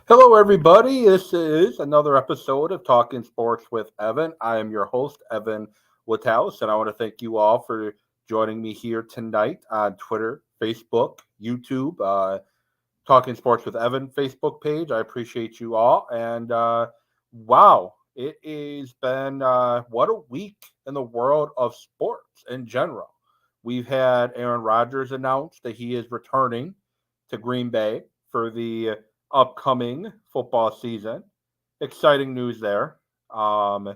Hello, everybody. This is another episode of Talking Sports with Evan. I am your host, Evan Woodhouse, and I want to thank you all for joining me here tonight on Twitter, Facebook, YouTube, Talking Sports with Evan Facebook page. I appreciate you all. And wow, it has been what a week in the world of sports in general. We've had Arron Rodgers announce that he is returning to Green Bay for the upcoming football season. Exciting news there. Um,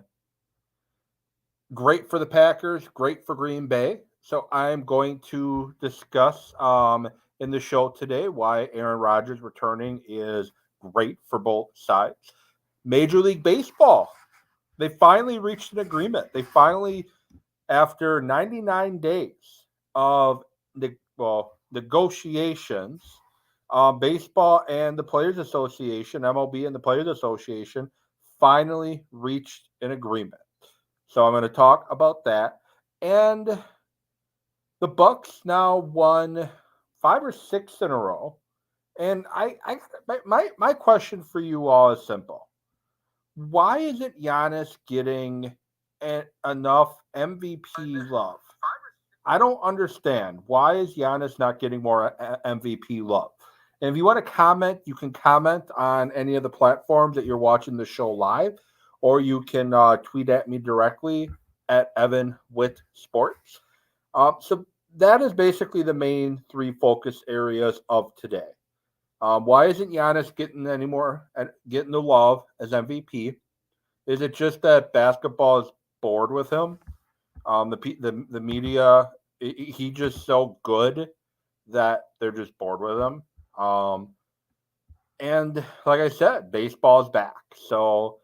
Great for the Packers, great for Green Bay. So I'm going to discuss in the show today why Aaron Rodgers returning is great for both sides. Major League Baseball, they finally reached an agreement. They finally, after 99 days of negotiations, baseball and the Players Association, MLB and the Players Association, finally reached an agreement. So I'm going to talk about that. And the Bucks now won 5 or 6 in a row. And my question for you all is simple: why isn't Giannis getting enough MVP love? I don't understand. Why is Giannis not getting more MVP love? And if you want to comment, you can comment on any of the platforms that you're watching the show live, or you can tweet at me directly at Evan with Sports. So that is basically the main three focus areas of today. Why isn't Giannis getting the love as MVP? Is it just that basketball is bored with him? The media, he just so good that they're just bored with him. And like I said, baseball is back. So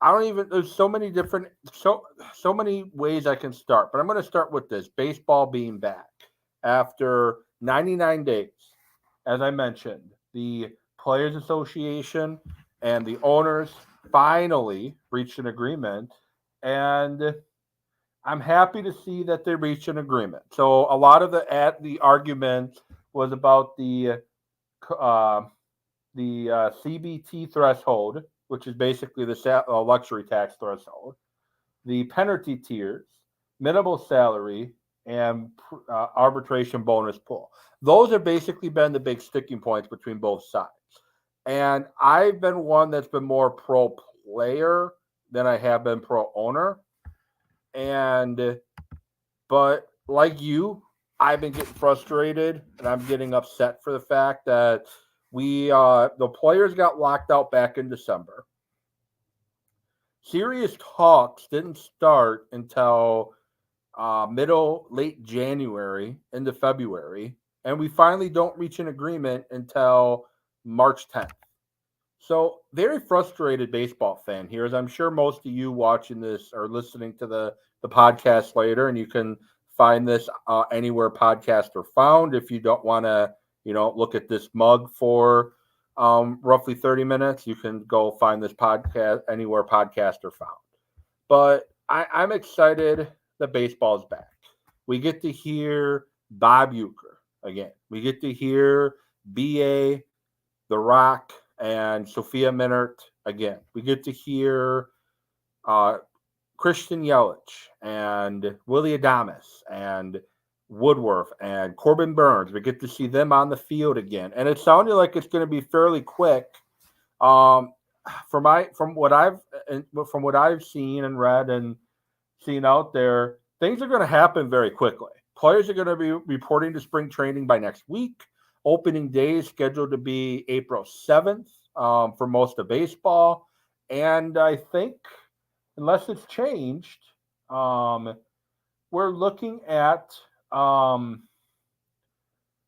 I don't even. There's so many different so many ways I can start, but I'm going to start with this: baseball being back after 99 days. As I mentioned, the Players Association and the owners finally reached an agreement, and I'm happy to see that they reached an agreement. So a lot of the argument was about uh, the CBT threshold, which is basically the luxury tax threshold, the penalty tiers, minimal salary, and arbitration bonus pool. Those have basically been the big sticking points between both sides. And I've been one that's been more pro player than I have been pro owner. And but like you, I've been getting frustrated and I'm getting upset for the fact that the players got locked out back in December. Serious talks didn't start until late January into February, and we finally don't reach an agreement until March 10th. So, very frustrated baseball fan here, as I'm sure most of you watching this or listening to the podcast later, and you can find this anywhere podcasts are found. If you don't want to, look at this mug for roughly 30 minutes, you can go find this podcast anywhere podcasts are found. But I'm excited that baseball is back. We get to hear Bob Uecker again. We get to hear BA, The Rock, and Sophia Minert again. We get to hear uh, Christian Yelich and Willie Adames and Woodworth and Corbin Burns. We get to see them on the field again, and it sounded like it's going to be fairly quick. Um, from what I've seen and read and seen out there, things are going to happen very quickly. Players are going to be reporting to spring training by next week. Opening day is scheduled to be April 7th for most of baseball. And I think, unless it's changed, we're looking at playing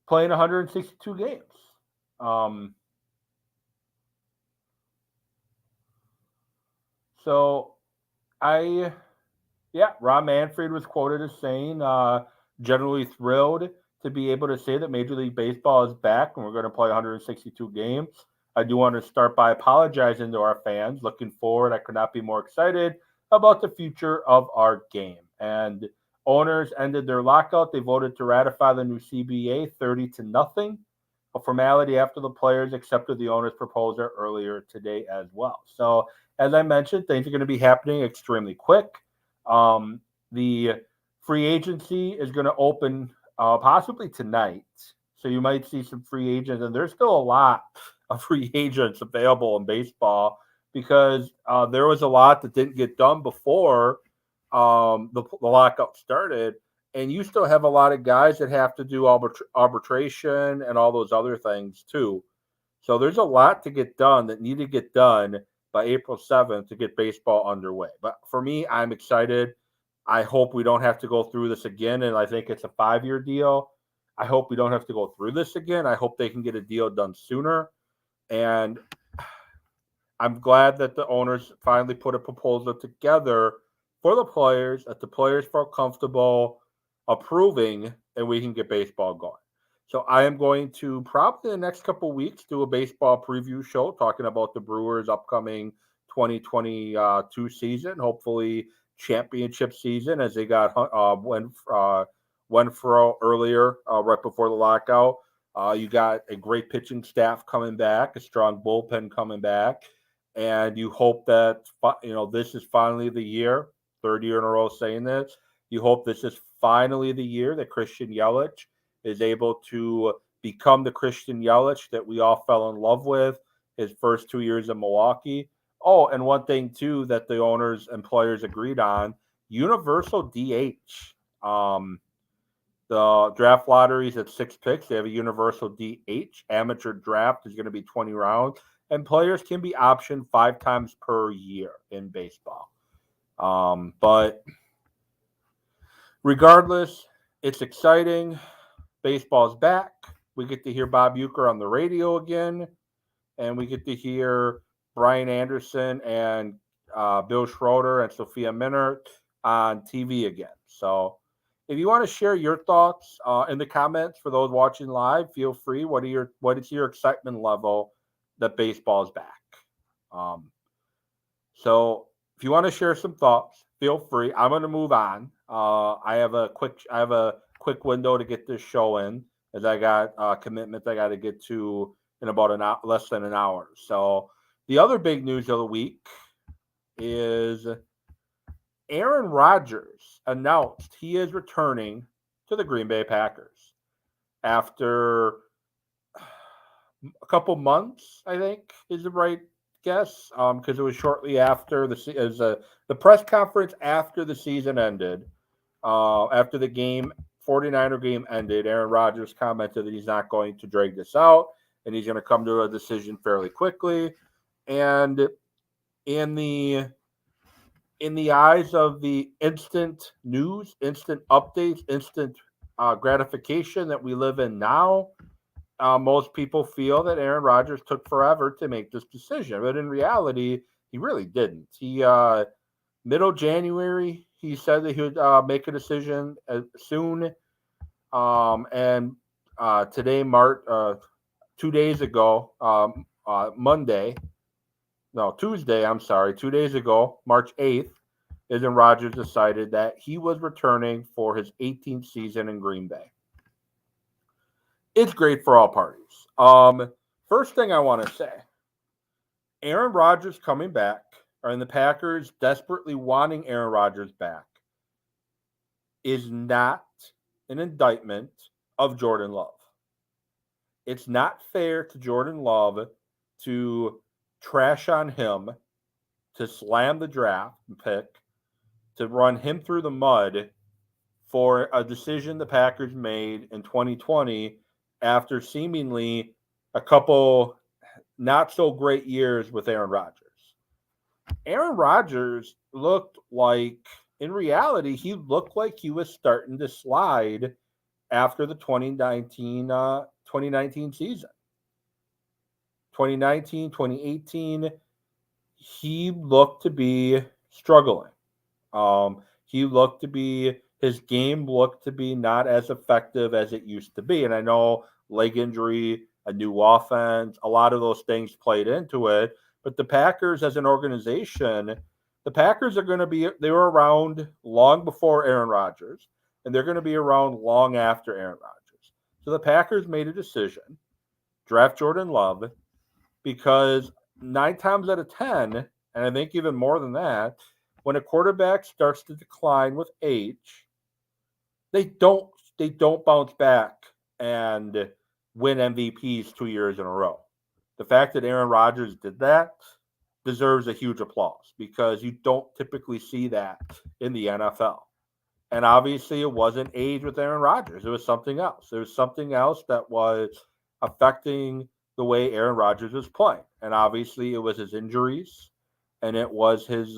162 games. Um, so Rob Manfred was quoted as saying, generally thrilled to be able to say that Major League Baseball is back and we're going to play 162 games. I do want to start by apologizing to our fans. Looking forward, I could not be more excited about the future of our game. And owners ended their lockout. They voted to ratify the new CBA 30-0. a formality after the players accepted the owner's proposal earlier today as well. So, as I mentioned, things are going to be happening extremely quick. The free agency is going to open possibly tonight. So you might see some free agents, and there's still a lot of free agents available in baseball because there was a lot that didn't get done before the lockout started. And you still have a lot of guys that have to do arbitration and all those other things too. So there's a lot to get done that need to get done by April 7th to get baseball underway. But for me, I'm excited. I hope we don't have to go through this again. And I think it's a 5-year deal. I hope we don't have to go through this again. I hope they can get a deal done sooner. And I'm glad that the owners finally put a proposal together for the players, that the players felt comfortable approving, and we can get baseball going. So I am going to probably in the next couple of weeks do a baseball preview show talking about the Brewers' upcoming 2022 season, hopefully championship season, as they got Renfroe earlier, right before the lockout. You got a great pitching staff coming back, a strong bullpen coming back, and you hope that this is finally the year. Third year in a row saying this. You hope this is finally the year that Christian Yelich is able to become the Christian Yelich that we all fell in love with his first 2 years in Milwaukee. Oh, and one thing too that the owners and players agreed on: universal DH. The draft lottery is at 6 picks. They have a universal DH. Amateur draft is going to be 20 rounds, and players can be optioned 5 times per year in baseball. But regardless, it's exciting. Baseball's back. We get to hear Bob Uecker on the radio again, and we get to hear Brian Anderson and Bill Schroeder and Sophia Minnaert on TV again. So if you want to share your thoughts in the comments for those watching live, feel free. What is your excitement level that baseball is back? So if you want to share some thoughts, feel free. I'm going to move on. I have a quick window to get this show in, as I got a commitment I got to get to in about less than an hour. So the other big news of the week is Arron Rodgers announced he is returning to the Green Bay Packers after a couple months, I think is the right guess, because it was shortly after the press conference after the season ended, after the 49er game ended. Arron Rodgers commented that he's not going to drag this out and he's going to come to a decision fairly quickly. And in the eyes of the instant news, instant updates, instant gratification that we live in now, most people feel that Arron Rodgers took forever to make this decision. But in reality, he really didn't. He middle January, he said that he would make a decision soon. And today, 2 days ago, Tuesday, 2 days ago, March 8th, is when Rodgers decided that he was returning for his 18th season in Green Bay. It's great for all parties. First thing I want to say, Arron Rodgers coming back, and the Packers desperately wanting Arron Rodgers back, is not an indictment of Jordan Love. It's not fair to Jordan Love to trash on him, to slam the draft pick, to run him through the mud for a decision the Packers made in 2020 after seemingly a couple not so great years with Arron Rodgers. Arron Rodgers looked like, in reality, he looked like he was starting to slide after the 2019 season. 2019, 2018, he looked to be struggling. His game looked to be not as effective as it used to be. And I know leg injury, a new offense, a lot of those things played into it. But the Packers as an organization, the Packers they were around long before Arron Rodgers, and they're going to be around long after Arron Rodgers. So the Packers made a decision draft Jordan Love, because 9 times out of 10, and I think even more than that, when a quarterback starts to decline with age, they don't bounce back and win MVPs 2 years in a row. The fact that Aaron Rodgers did that deserves a huge applause because you don't typically see that in the NFL. And obviously, it wasn't age with Aaron Rodgers. It was something else. There was something else that was affecting the way Aaron Rodgers was playing. And obviously, it was his injuries and it was his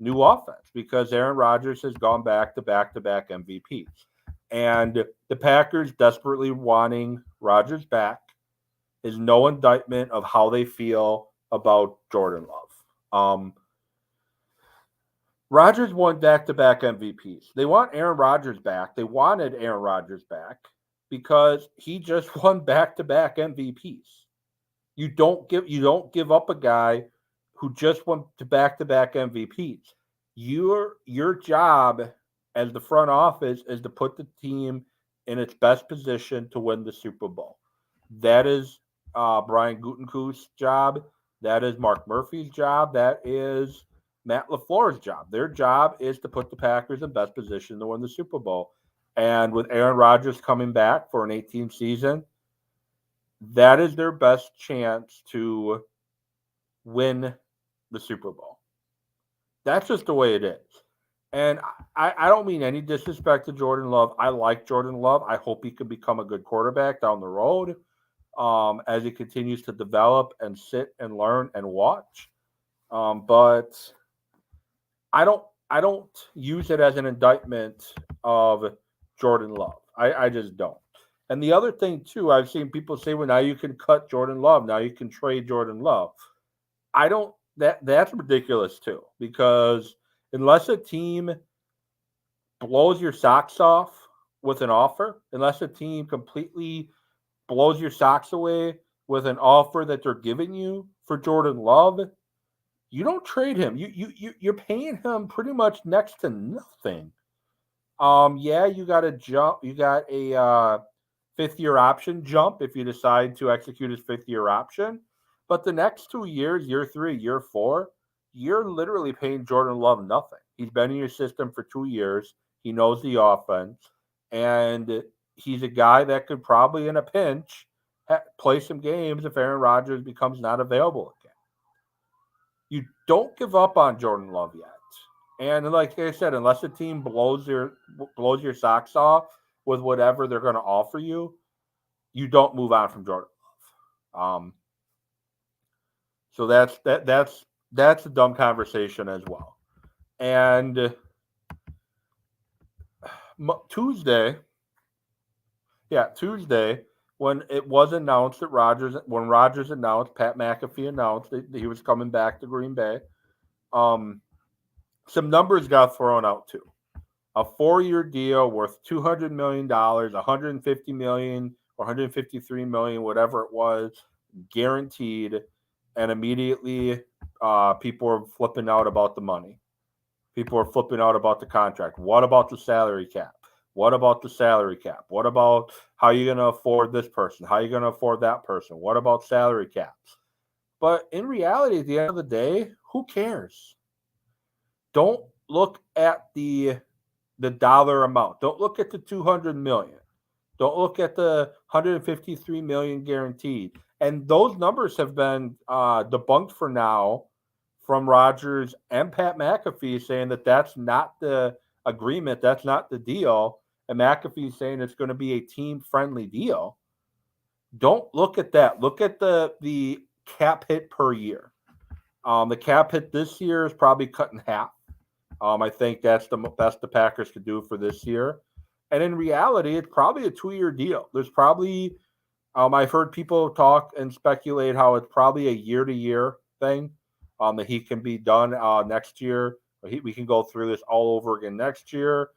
new offense because Aaron Rodgers has gone back to back MVPs. And the Packers desperately wanting Rodgers back is no indictment of how they feel about Jordan Love. Rodgers won back-to-back MVPs. They want Aaron Rodgers back. They wanted Aaron Rodgers back because he just won back-to-back MVPs. You don't give up a guy who just won to back-to-back MVPs. Your job as the front office is to put the team in its best position to win the Super Bowl. That is Brian Gutekunst's job. That is Mark Murphy's job. That is Matt LaFleur's job. Their job is to put the Packers in best position to win the Super Bowl. And with Aaron Rodgers coming back for an 18th season, that is their best chance to win the Super Bowl. That's just the way it is. And I don't mean any disrespect to Jordan Love. I like Jordan Love. I hope he can become a good quarterback down the road as he continues to develop and sit and learn and watch. But I don't use it as an indictment of Jordan Love. I just don't. And the other thing too, I've seen people say, well, now you can cut Jordan Love. Now you can trade Jordan Love. I don't. That's ridiculous too, because unless a team blows your socks off with an offer, unless a team completely blows your socks away with an offer that they're giving you for Jordan Love, you don't trade him. You're paying him pretty much next to nothing. Yeah, you got a jump. You got a fifth-year option jump if you decide to execute his fifth-year option. But the next 2 years, year 3, year 4, you're literally paying Jordan Love nothing. He's been in your system for 2 years. He knows the offense. And he's a guy that could probably, in a pinch, play some games if Aaron Rodgers becomes not available again. You don't give up on Jordan Love yet. And like I said, unless the team blows your socks off with whatever they're going to offer you, you don't move on from Jordan Love. So that's a dumb conversation as well. And Tuesday, when it was announced that Rodgers announced, Pat McAfee announced that he was coming back to Green Bay, some numbers got thrown out too. A 4-year deal worth $200 million, $150 million or $153 million, whatever it was, guaranteed. And immediately people are flipping out about the money. People are flipping out about the contract. What about the salary cap? What about the salary cap? What about how you're going to afford this person? How are you going to afford that person? What about salary caps? But in reality, at the end of the day, who cares? Don't look at the dollar amount. Don't look at the $200 million. Don't look at the $153 million guaranteed. And those numbers have been debunked for now from Rodgers and Pat McAfee, saying that that's not the agreement, that's not the deal. And McAfee saying it's going to be a team-friendly deal. Don't look at that. Look at the cap hit per year. The cap hit this year is probably cut in half. I think that's the best the Packers could do for this year. And in reality, it's probably a 2-year deal. There's probably, I've heard people talk and speculate how it's probably a year-to-year thing, that he can be done next year. We can go through this all over again next year.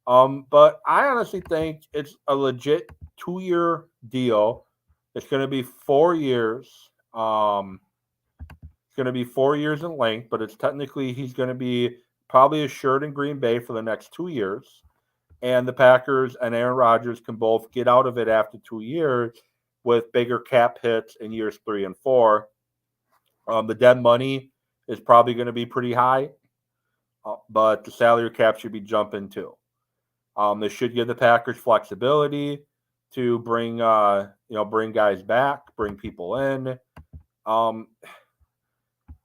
But I honestly think it's a legit 2-year deal. It's going to be 4 years. It's going to be 4 years in length, but it's technically he's going to be probably assured in Green Bay for the next 2 years. And the Packers and Aaron Rodgers can both get out of it after 2 years with bigger cap hits in years 3 and 4. The dead money is probably going to be pretty high, but the salary cap should be jumping too. This should give the Packers flexibility to bring bring guys back, bring people in.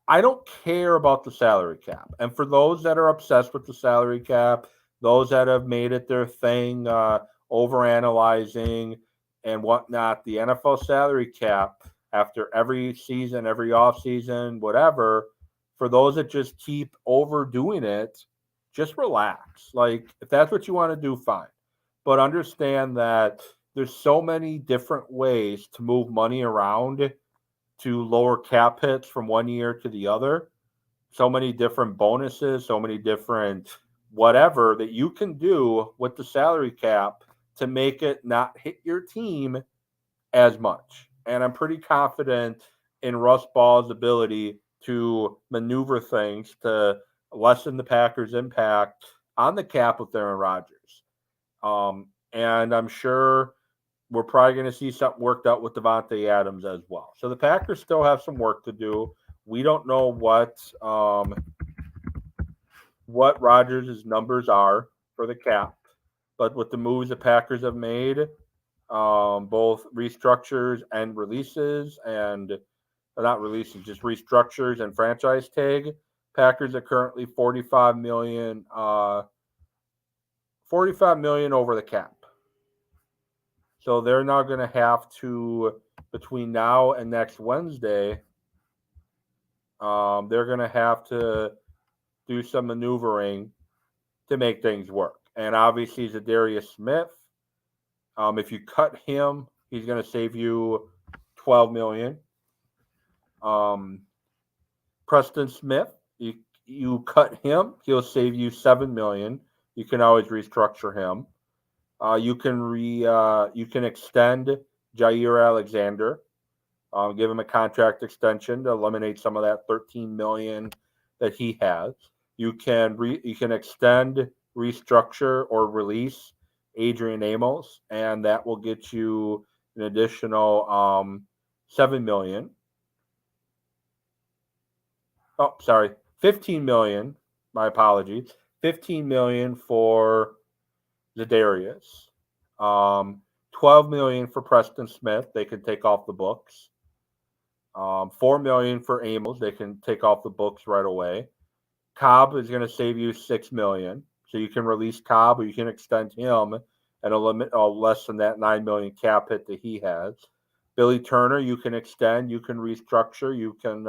I don't care about the salary cap. And for those that are obsessed with the salary cap, those that have made it their thing, overanalyzing and whatnot, the NFL salary cap after every season, every offseason, whatever, for those that just keep overdoing it, just relax. Like, if that's what you want to do, fine. But understand that there's so many different ways to move money around to lower cap hits from one year to the other. So many different bonuses, so many different whatever that you can do with the salary cap to make it not hit your team as much. And I'm pretty confident in Russ Ball's ability to maneuver things to lessen the Packers' impact on the cap with Aaron Rodgers. And I'm sure we're probably going to see something worked out with Devontae Adams as well. So the Packers still have some work to do. We don't know what Rodgers' numbers are for the cap, but with the moves the Packers have made, both restructures and releases, and not releases, just restructures and franchise tag, Packers are currently $45 million over the cap. So they're now going to have to, between now and next Wednesday, they're going to have to do some maneuvering to make things work. And obviously, Zadarius Smith, if you cut him, he's going to save you $12 million. Preston Smith, you cut him, he'll save you $7 million. You can always restructure him. You can extend Jair Alexander, give him a contract extension to eliminate some of that $13 million that he has. You can extend, restructure, or release Adrian Amos, and that will get you an additional $7 million. Oh, sorry, $15 million. My apologies. $15 million for Zadarius, $12 million for Preston Smith. They can take off the books. $4 million for Amos. They can take off the books right away. Cobb is going to save you $6 million, so you can release Cobb, or you can extend him at a limit less than that $9 million cap hit that he has. Billy Turner, you can extend, you can restructure, you can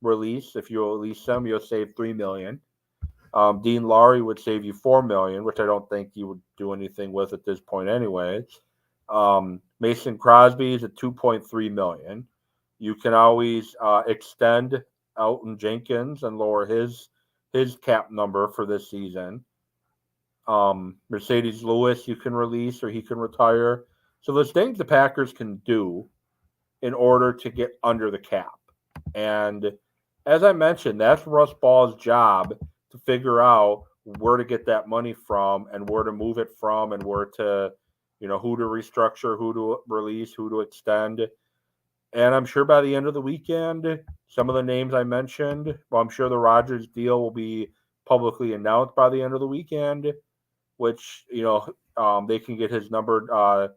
release. If you release him, you'll save $3 million. Dean Laurie would save you $4 million, which I don't think you would do anything with at this point, anyways. Mason Crosby is at $2.3 million. You can always extend Elton Jenkins and lower his cap number for this season. Mercedes Lewis, you can release, or he can retire. So there's things the Packers can do in order to get under the cap. And as I mentioned, that's Russ Ball's job, to figure out where to get that money from and where to move it from and where to, who to restructure, who to release, who to extend. And I'm sure by the end of the weekend, some of the names I mentioned, I'm sure the Rodgers deal will be publicly announced by the end of the weekend, which, they can get his number.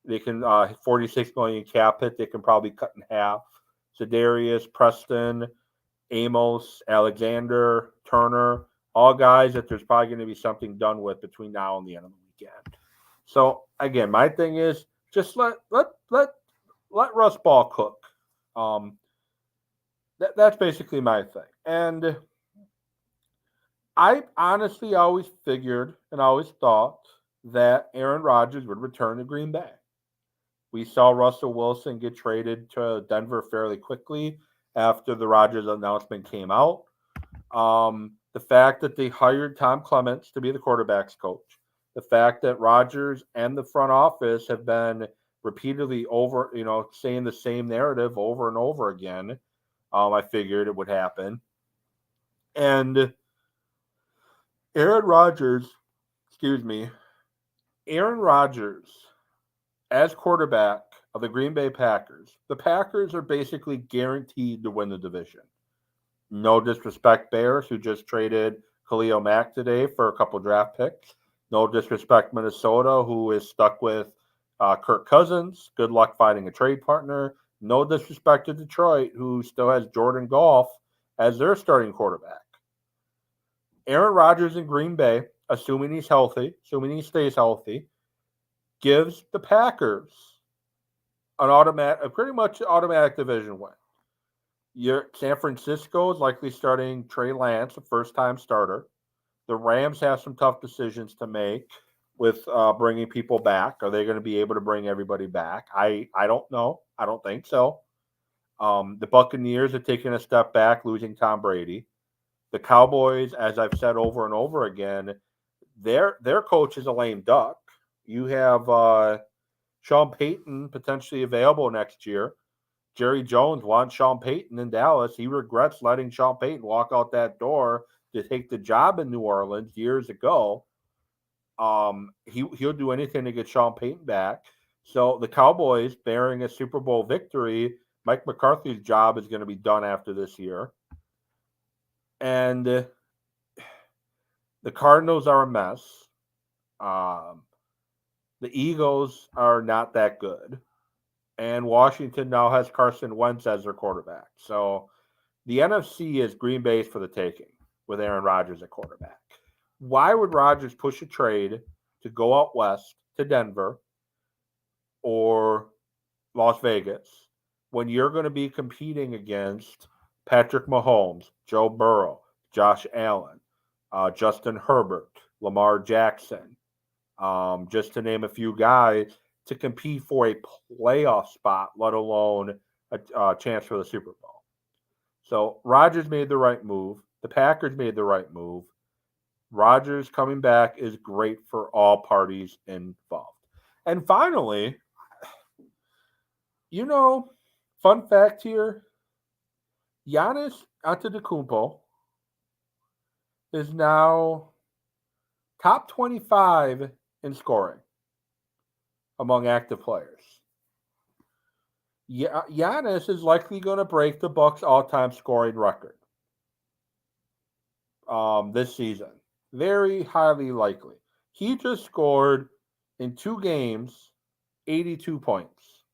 They can $46 million cap hit. They can probably cut in half. Zadarius, Preston, Amos, Alexander, Turner, all guys that there's probably going to be something done with between now and the end of the weekend. So again, my thing is just let Russ Ball cook. That's basically my thing. And I honestly always figured and always thought that Arron Rodgers would return to Green Bay. We saw Russell Wilson get traded to Denver fairly quickly after the Rodgers announcement came out. The fact that they hired Tom Clements to be the quarterback's coach, the fact that Rodgers and the front office have been repeatedly saying the same narrative over and over again, I figured it would happen. And Arron Rodgers, as quarterback of the Green Bay Packers. The Packers are basically guaranteed to win the division. No disrespect, Bears, who just traded Khalil Mack today for a couple draft picks. No disrespect, Minnesota, who is stuck with Kirk Cousins. Good luck finding a trade partner. No disrespect to Detroit, who still has Jordan Goff as their starting quarterback. Arron Rodgers in Green Bay, assuming he's healthy, assuming he stays healthy, gives the Packers a pretty much automatic division win. San Francisco is likely starting Trey Lance, a first-time starter. The Rams have some tough decisions to make with bringing people back. Are they going to be able to bring everybody back? I don't know. I don't think so. The Buccaneers are taking a step back, losing Tom Brady. The Cowboys, as I've said over and over again, their coach is a lame duck. You have Sean Payton potentially available next year. Jerry Jones wants Sean Payton in Dallas. He regrets letting Sean Payton walk out that door to take the job in New Orleans years ago. He'll do anything to get Sean Payton back. So the Cowboys, bearing a Super Bowl victory, Mike McCarthy's job is going to be done after this year. And the Cardinals are a mess. The Eagles are not that good. And Washington now has Carson Wentz as their quarterback. So the NFC is Green Bay's for the taking with Arron Rodgers at quarterback. Why would Rodgers push a trade to go out west to Denver or Las Vegas when you're going to be competing against Patrick Mahomes, Joe Burrow, Josh Allen, Justin Herbert, Lamar Jackson, just to name a few guys, to compete for a playoff spot, let alone a chance for the Super Bowl. So Rodgers made the right move. The Packers made the right move. Rodgers coming back is great for all parties involved. And finally, fun fact here, Giannis Antetokounmpo is now top 25 in scoring among active players. Giannis is likely going to break the Bucks' all-time scoring record this season. Very highly likely. He just scored in 2 games 82 points.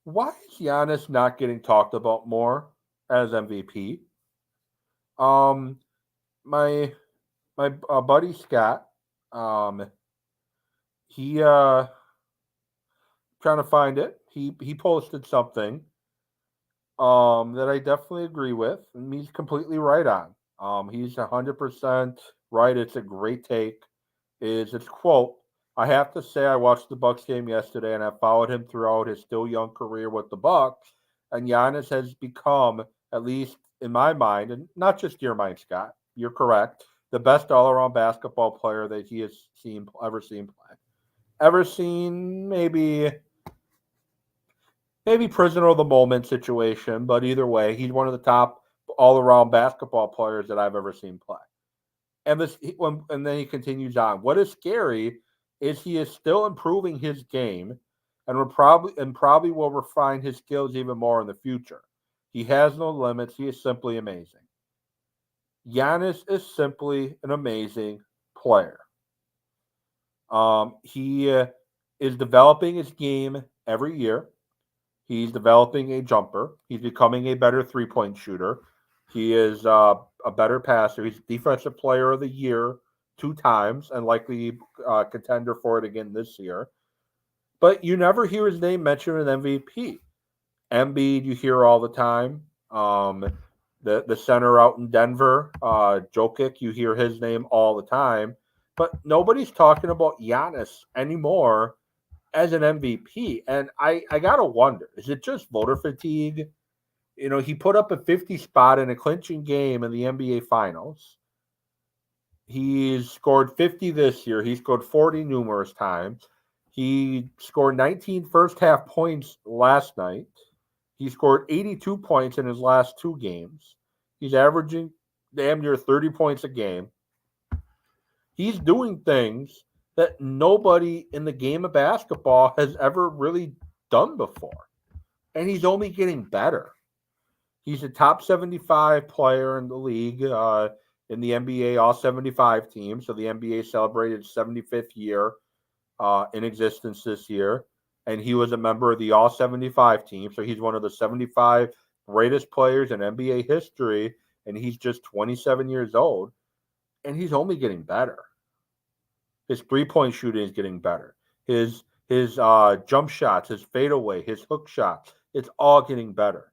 Why is Giannis not getting talked about more as MVP? My buddy Scott, he trying to find it. He posted something that I definitely agree with, and he's completely right on. He's 100% right. It's a great take. It's quote, I have to say I watched the Bucks game yesterday and I followed him throughout his still young career with the Bucks, and Giannis has become, at least in my mind, and not just your mind, Scott, you're correct, the best all-around basketball player that he has ever seen play. Ever seen, maybe prisoner of the moment situation, but either way, he's one of the top all-around basketball players that I've ever seen play. And then he continues on. What is scary is he is still improving his game, and probably will refine his skills even more in the future. He has no limits. He is simply amazing. Giannis is simply an amazing player. He is developing his game every year. He's developing a jumper. He's becoming a better three-point shooter. He is a better passer. He's Defensive Player of the Year 2 times and likely contender for it again this year. But you never hear his name mentioned in MVP. Embiid, you hear all the time. The center out in Denver, Jokic, you hear his name all the time. But nobody's talking about Giannis anymore as an MVP. And I got to wonder, is it just voter fatigue? He put up a 50 spot in a clinching game in the NBA Finals. He's scored 50 this year. He scored 40 numerous times. He scored 19 first-half points last night. He scored 82 points in his last 2 games. He's averaging damn near 30 points a game. He's doing things that nobody in the game of basketball has ever really done before. And he's only getting better. He's a top 75 player in the league, in the NBA, all 75 teams. So the NBA celebrated its 75th year in existence this year. And he was a member of the all 75 team. So he's one of the 75 greatest players in NBA history. And he's just 27 years old. And he's only getting better. His 3-point shooting is getting better. His jump shots, his fadeaway, his hook shots, it's all getting better.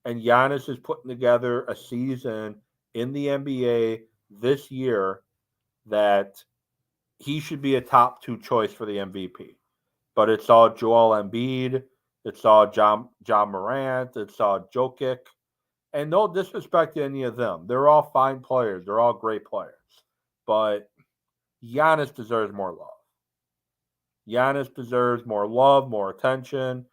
And Giannis is putting together a season in the NBA this year that he should be a top 2 choice for the MVP. But it's all Joel Embiid, it's all John Morant, it's all Jokic. And no disrespect to any of them. They're all fine players. They're all great players. But Giannis deserves more love. Giannis deserves more love, more attention,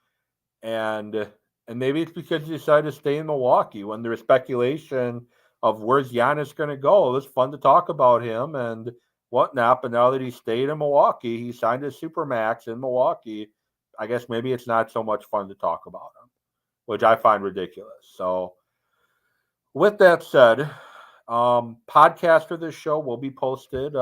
and maybe it's because he decided to stay in Milwaukee when there was speculation of where's Giannis going to go. It was fun to talk about him and whatnot, but now that he stayed in Milwaukee, he signed his supermax in Milwaukee. I guess maybe it's not so much fun to talk about him, which I find ridiculous. So, with that said, podcast for this show will be posted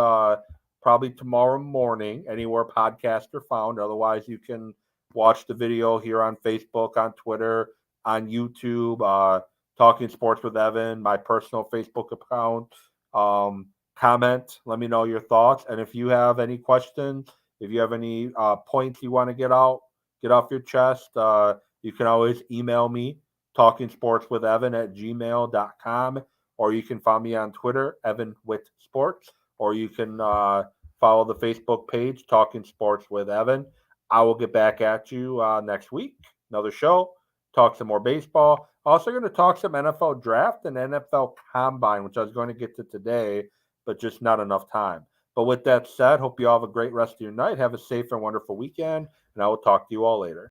probably tomorrow morning, anywhere podcasts are found. Otherwise, you can watch the video here on Facebook, on Twitter, on YouTube, Talking Sports with Evan, my personal Facebook account. Comment, let me know your thoughts. And if you have any questions, if you have any points you want to get off your chest, you can always email me, talkingsportswithevan@gmail.com, or you can find me on Twitter, Evan with Sports, or you can follow the Facebook page, Talking Sports with Evan. I will get back at you next week. Another show, talk some more baseball. Also going to talk some NFL draft and NFL combine, which I was going to get to today, but just not enough time. But with that said, hope you all have a great rest of your night. Have a safe and wonderful weekend, and I will talk to you all later.